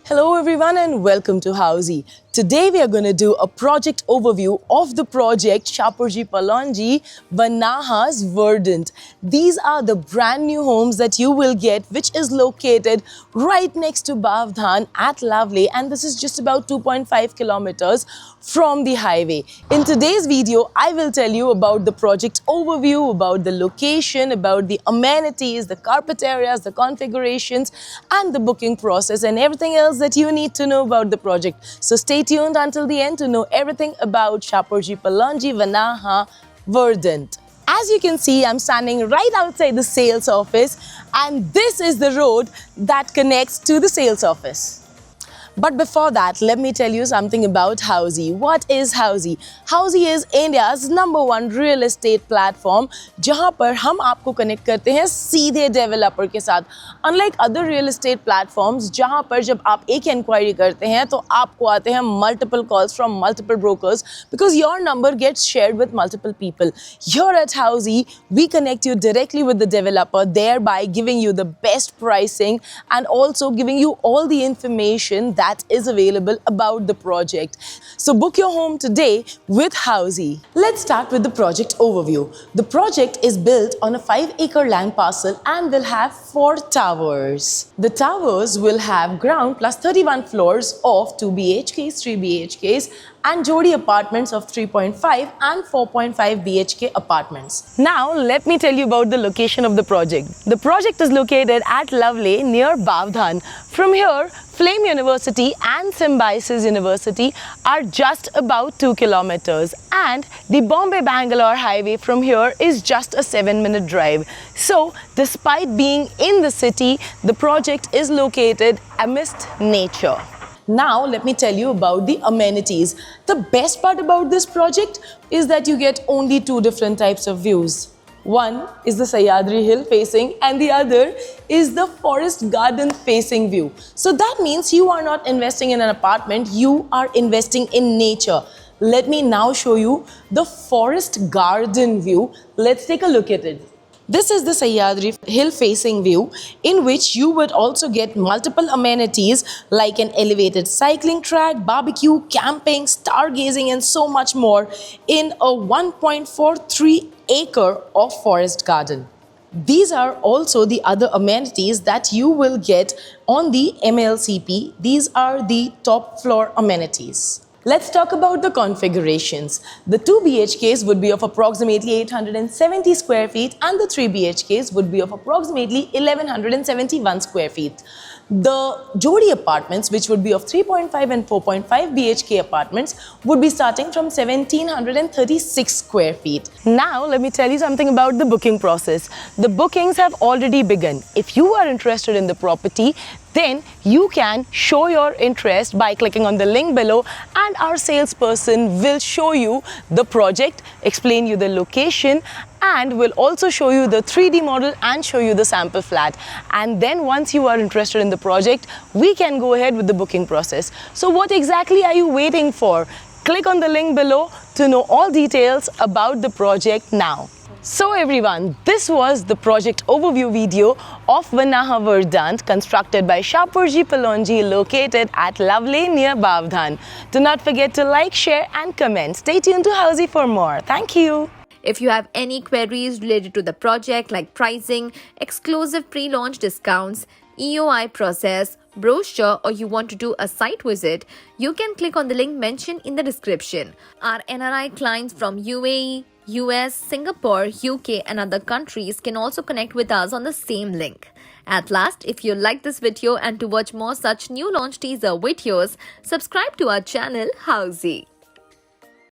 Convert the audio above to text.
Hello everyone and welcome to Housey. Today we are going to do a project overview of the project Shapoorji Pallonji Vanahas Verdant. These are the brand new homes that you will get, which is located right next to Bavdhan at Lovely, and this is just about 2.5 kilometers from the highway. In today's video, I will tell you about the project overview, about the location, about the amenities, the carpet areas, the configurations and the booking process and everything else that you need to know about the project. So stay tuned until the end to know everything about Shapoorji Pallonji Vanahas Verdant. As you can see, I'm standing right outside the sales office and this is the road that connects to the sales office. But before that, let me tell you something about Housey. What is Housey? Housey is India's #1 real estate platform, जहाँ पर हम आपको connect करते हैं सीधे developer के साथ. Unlike other real estate platforms, जहाँ पर जब आप एक इंक्वायरी करते हैं तो आपको आते हैं multiple calls from multiple brokers because your number gets shared with multiple people. Here at Housey, we connect you directly with the developer, thereby giving you the best pricing and also giving you all the information that is available about the project. So book your home today with Housey. Let's start with the project overview. The project is built on a 5-acre land parcel and will have 4 towers. The towers will have ground plus 31 floors of 2 BHKs, 3 BHKs and Jodi apartments of 3.5 and 4.5 BHK apartments. Now let me tell you about the location of the project. The project is located at Lovely near Bavdhan. From here, Flame University and Symbiosis University are just about 2 kilometers and the Bombay-Bangalore highway from here is just a 7-minute drive. So despite being in the city, the project is located amidst nature. Now let me tell you about the amenities. The best part about this project is that you get only 2 different types of views. One is the Sahyadri Hill facing and the other is the forest garden facing view. So that means you are not investing in an apartment, you are investing in nature. Let me now show you the forest garden view. Let's take a look at it. This is the Sahyadri Hill facing view in which you would also get multiple amenities like an elevated cycling track, barbecue, camping, stargazing and so much more in a 1.43 acre of forest garden. These are also the other amenities that you will get on the MLCP. These are the top floor amenities. Let's talk about the configurations. The 2 BHKs would be of approximately 870 square feet and the 3 BHKs would be of approximately 1171 square feet. The Jodi apartments, which would be of 3.5 and 4.5 BHK apartments, would be starting from 1736 square feet. Now, let me tell you something about the booking process. The bookings have already begun. If you are interested in the property, then you can show your interest by clicking on the link below and our salesperson will show you the project, explain you the location and will also show you the 3D model and show you the sample flat. And then once you are interested in the project, we can go ahead with the booking process. So what exactly are you waiting for? Click on the link below to know all details about the project now. So everyone, this was the project overview video of Vanahas Verdant constructed by Shapoorji Pallonji located at Lovely near Bavdhan. Do not forget to like, share and comment. Stay tuned to Housey for more. Thank you. If you have any queries related to the project like pricing, exclusive pre-launch discounts, EOI process, brochure or you want to do a site visit, you can click on the link mentioned in the description. Our NRI clients from UAE, US, Singapore, UK and other countries can also connect with us on the same link. At last, if you like this video and to watch more such new launch teaser videos, subscribe to our channel Housey.